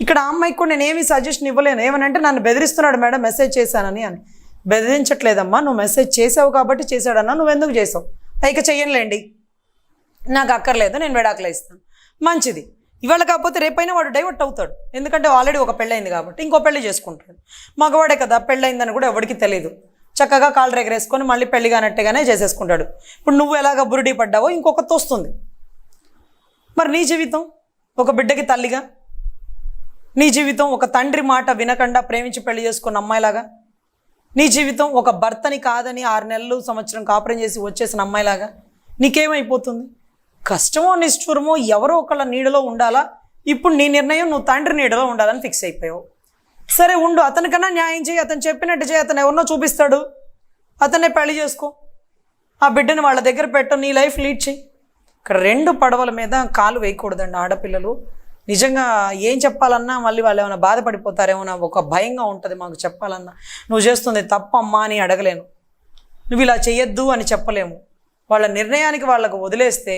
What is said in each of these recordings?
ఇక్కడ ఆ అమ్మాయికి కూడా నేను ఏమి సజెషన్ ఇవ్వలేను. ఏమనంటే నన్ను బెదిరిస్తున్నాడు మేడం మెసేజ్ చేశానని అని. బెదిరించట్లేదమ్మా, నువ్వు మెసేజ్ చేసావు కాబట్టి చేశాడన్నా, నువ్వెందుకు చేసావు? ఇక చెయ్యనులేండి, నాకు అక్కర్లేదు, నేను విడాకులు ఇస్తాను, మంచిది. ఇవాళ కాకపోతే రేపైనా వాడు డైవర్ట్ అవుతాడు. ఎందుకంటే ఆల్రెడీ ఒక పెళ్ళయింది కాబట్టి ఇంకో పెళ్లి చేసుకుంటాడు. మగవాడే కదా, పెళ్ళయిందని కూడా ఎవరికి తెలియదు. చక్కగా కాళ్ళు రెగరేసుకొని మళ్ళీ పెళ్లి కానట్టుగానే చేసేసుకుంటాడు. ఇప్పుడు నువ్వు ఎలాగ బురుడి పడ్డావో ఇంకొకటి వస్తుంది. మరి నీ జీవితం ఒక బిడ్డకి తల్లిగా, నీ జీవితం ఒక తండ్రి మాట వినకుండా ప్రేమించి పెళ్లి చేసుకున్న అమ్మాయిలాగా, నీ జీవితం ఒక భర్తని కాదని 6 నెలలు సంవత్సరం కాపురం చేసి వచ్చేసిన అమ్మాయిలాగా నీకేమైపోతుంది? కష్టమో నిష్ఠూరమో ఎవరో ఒకళ్ళ నీడలో ఉండాలా. ఇప్పుడు నీ నిర్ణయం, నువ్వు తండ్రి నీడలో ఉండాలని ఫిక్స్ అయిపోయావు. సరే ఉండు, అతనికన్నా న్యాయం చేయి, అతను చెప్పినట్టు చేయి, అతను ఎవరినో చూపిస్తాడు, అతన్నే పెళ్లి చేసుకో, ఆ బిడ్డని వాళ్ళ దగ్గర పెట్టు, నీ లైఫ్ లీడ్ చేయి. ఇక్కడ 2 పడవల మీద కాలు వేయకూడదండి ఆడపిల్లలు. నిజంగా ఏం చెప్పాలన్నా మళ్ళీ వాళ్ళు ఏమైనా బాధపడిపోతారేమో నా ఒక భయంగా ఉంటుంది మాకు చెప్పాలన్నా. నువ్వు చేస్తుంది తప్పమ్మా అని అడగలేను, నువ్వు ఇలా చెయ్యొద్దు అని చెప్పలేము. వాళ్ళ నిర్ణయానికి వాళ్ళకు వదిలేస్తే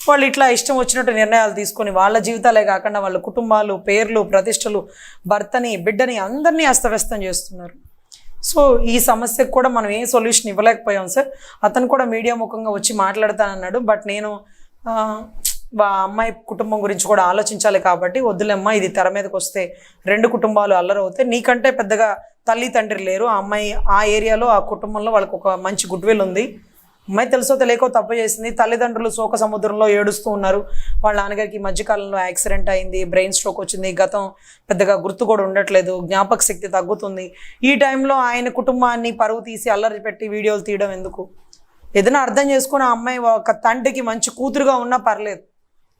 వాళ్ళు ఇట్లా ఇష్టం వచ్చినట్టు నిర్ణయాలు తీసుకొని వాళ్ళ జీవితాలే కాకుండా వాళ్ళ కుటుంబాలు, పేర్లు, ప్రతిష్టలు, భర్తని, బిడ్డని అందరినీ అస్తవ్యస్తం చేస్తున్నారు. సో ఈ సమస్యకు కూడా మనం ఏం సొల్యూషన్ ఇవ్వలేకపోయాం సార్. అతను కూడా మీడియా ముఖంగా వచ్చి మాట్లాడతానన్నాడు. బట్ నేను అమ్మాయి కుటుంబం గురించి కూడా ఆలోచించాలి కాబట్టి వద్దులేమ్మా, ఇది తెర మీదకి వస్తే 2 కుటుంబాలు అల్లరవుతాయి. నీకంటే పెద్దగా తల్లి తండ్రి లేరు ఆ అమ్మాయి, ఆ ఏరియాలో ఆ కుటుంబంలో వాళ్ళకు ఒక మంచి గుడ్ విల్ ఉంది. అమ్మాయి తెలుసో తెలియకో తప్పు చేసింది, తల్లిదండ్రులు శోక సముద్రంలో ఏడుస్తూ ఉన్నారు. వాళ్ళ నాన్నగారికి ఈ మధ్యకాలంలో యాక్సిడెంట్ అయింది, బ్రెయిన్ స్ట్రోక్ వచ్చింది, గతం పెద్దగా గుర్తు కూడా ఉండట్లేదు, జ్ఞాపక శక్తి తగ్గుతుంది. ఈ టైంలో ఆయన కుటుంబాన్ని పరువు తీసి అల్లరి పెట్టి వీడియోలు తీయడం ఎందుకు? ఏదైనా అర్థం చేసుకుని ఆ అమ్మాయి ఒక తండ్రికి మంచి కూతురుగా ఉన్నా పర్లేదు,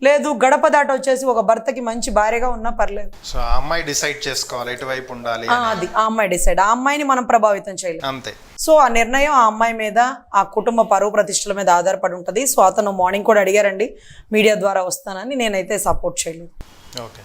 లేదు గడప దాట వచ్చేసి ఒక భర్తకి మంచి భార్యగా ఉన్నా పర్లేదు. సో ఆ అమ్మాయి డిసైడ్ చేసుకోవాలి ఎటువైపు ఉండాలి. అది ఆ అమ్మాయి డిసైడ్, ఆ అమ్మాయిని మనం ప్రభావితం చేయలేం అంతే. సో ఆ నిర్ణయం ఆ అమ్మాయి మీద, ఆ కుటుంబ పరువు ప్రతిష్టల మీద ఆధారపడి ఉంటుంది. సో అతను మార్నింగ్ కూడా అడిగారండి మీడియా ద్వారా వస్తానని, నేనైతే సపోర్ట్ చేయలేదు. ఓకే.